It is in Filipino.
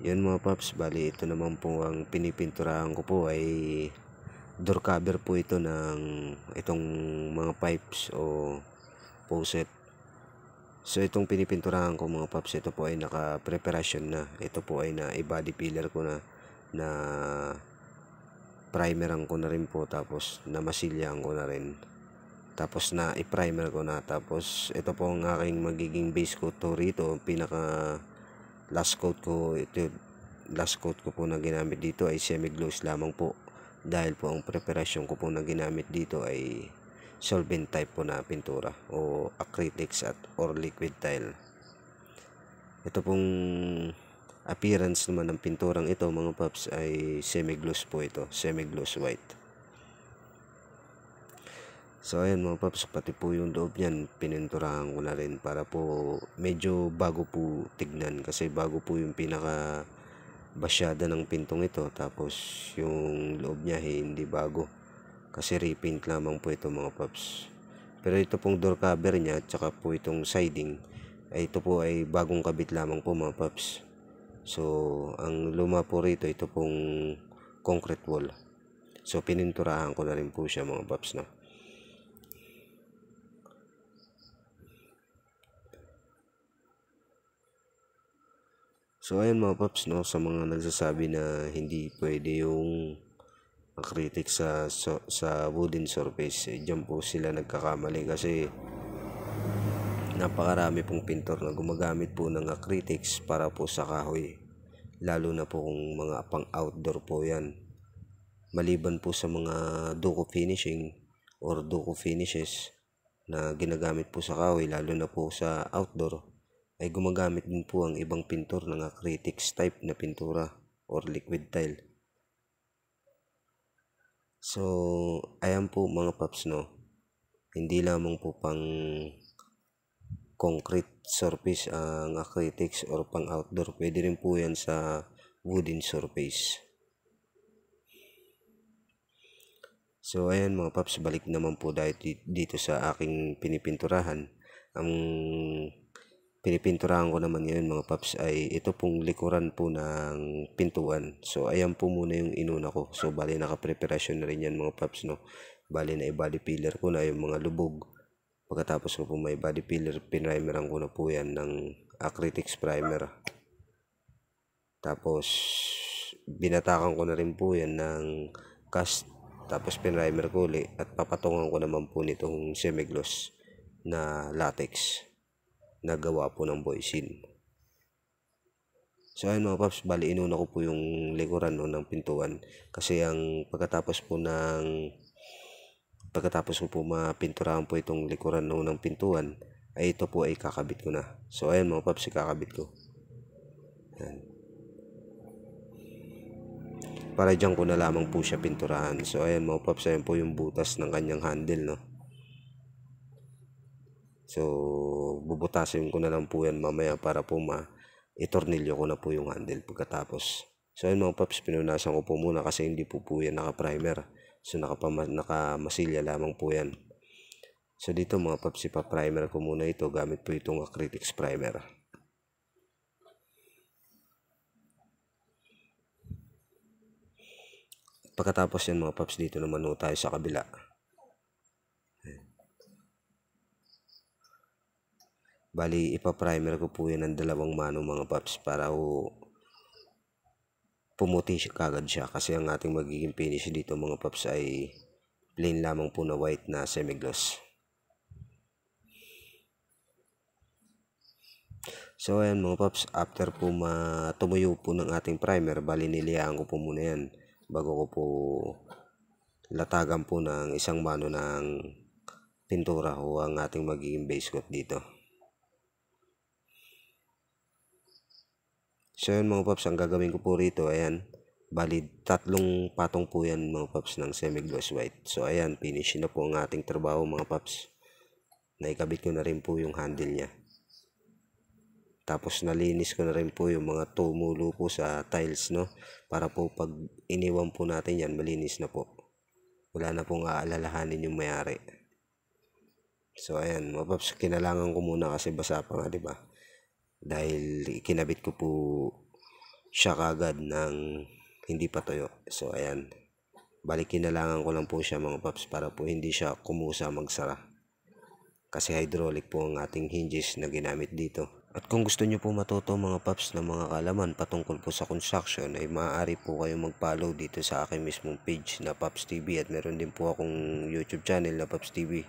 Yun mga paps, bali ito naman po ang pinipinturahan ko po ay door cover po ito ng itong mga pipes o faucet. So itong pinipinturahan ko mga paps, ito po ay naka-preparasyon na. Ito po ay na-body filler ko na primeran ko na rin po, tapos namasilyahan ko na rin. Tapos na i-primer ko na. Tapos ito po ang aking magiging base coat to rito. Pinaka last coat ko po na ginamit dito ay semi-gloss lamang po, dahil po ang preparasyon ko po na ginamit dito ay solvent type po na pintura o acrylics or liquid tile. Ito pong appearance naman ng pinturang ito mga paps ay semi-gloss po ito, semi-gloss white. So ayan mga paps, pati po yung loob niyan pininturahan ko na rin para po medyo bago po tignan, kasi bago po yung pinaka basyada ng pintong ito, tapos yung loob niya hindi bago kasi repaint lamang po ito mga paps. Pero ito pong door cover niya at saka po itong siding ay ito po ay bagong kabit lamang po mga paps. So ang luma po rito, ito pong concrete wall. So pininturahan ko na rin po siya mga paps na. So ayan mga paps, no, sa mga nagsasabi na hindi pwede yung acrylic sa wooden surface, dyan po sila nagkakamali, kasi napakarami pong pintor na gumagamit po ng acrylics para po sa kahoy, lalo na po kung mga pang outdoor po yan. Maliban po sa mga duco finishing or duco finishes na ginagamit po sa kahoy, lalo na po sa outdoor, ay gumagamit din po ang ibang pintor ng acrylics type na pintura or liquid tile. So ayan po mga paps, no, hindi lamang po pang concrete surface ang acrylics or pang outdoor, pwede rin po yan sa wooden surface. So ayan mga paps, balik naman po dito sa aking pinipinturahan. Ang pinipinturahan ko naman ngayon mga paps ay ito pong likuran po ng pintuan. So ayan po muna yung inuna ko. So bali nakapreparasyon na rin yan mga paps, no. Bali na i-body filler ko na yung mga lubog. Pagkatapos ko po may body filler, pinrimeran ko na po yan ng acrylics primer. Tapos binatakan ko na rin po yan ng cast. Tapos pinrimer ko ulit at papatungan ko naman po nitong semi-gloss na latex na gawa po ng Boysin. So ayun mga paps, bali inuna ko po yung likuran, no, ng pintuan, kasi ang pagkatapos ko po mapinturahan po itong likuran, no, ng pintuan, ay ito po ay kakabit ko na. So ayun mga paps, kakabit ko. Ayan. Para dyan ko na lamang po siya pinturahan. So ayan mga paps, ayan po yung butas ng kanyang handle, no. So bubutasin ko na lang po yan mamaya para po itornilyo ko na po yung handle pagkatapos. So ayun mga paps, pinunasan ko po muna kasi hindi po yan naka-primer. So nakamasilya lamang po yan. So dito mga paps, ipa-primer ko muna ito gamit po itong acrylics primer. Pagkatapos yan mga paps, dito naman tayo sa kabila. Bali ipa-primer ko po yan ng dalawang mano mga paps para pumuti siya kagad siya, kasi ang ating magiging finish dito mga paps ay plain lamang po na white na semi-gloss. So ayan mga paps, after po tumuyo po ng ating primer, bali nilihaan ko po muna yan bago ko po latagan po ng isang mano ng pintura o ang ating magiging base coat dito. So yun mga paps, ang gagawin ko po rito, ayan, bali 3 patong po yan mga paps ng semi-gloss white. So ayan, finish na po ang ating trabaho mga paps. Naikabit ko na rin po yung handle niya. Tapos nalinis ko na rin po yung mga tumulo po sa tiles, no, para po pag iniwan po natin yan, malinis na po. Wala na pong aalalahanin yung mayari. So ayan mga paps, kinalangan ko muna kasi basa pa nga, diba? Dahil kinabit ko po siya kagad ng hindi pa tuyo. So ayan, balik kinalangan ko lang po siya mga paps para po hindi siya kumusa magsara. Kasi hydraulic po ang ating hinges na ginamit dito. At kung gusto nyo po matuto mga paps ng mga kaalaman patungkol po sa construction, ay maaari po kayong mag-follow dito sa aking mismong page na Paps TV, at meron din po akong YouTube channel na Paps TV.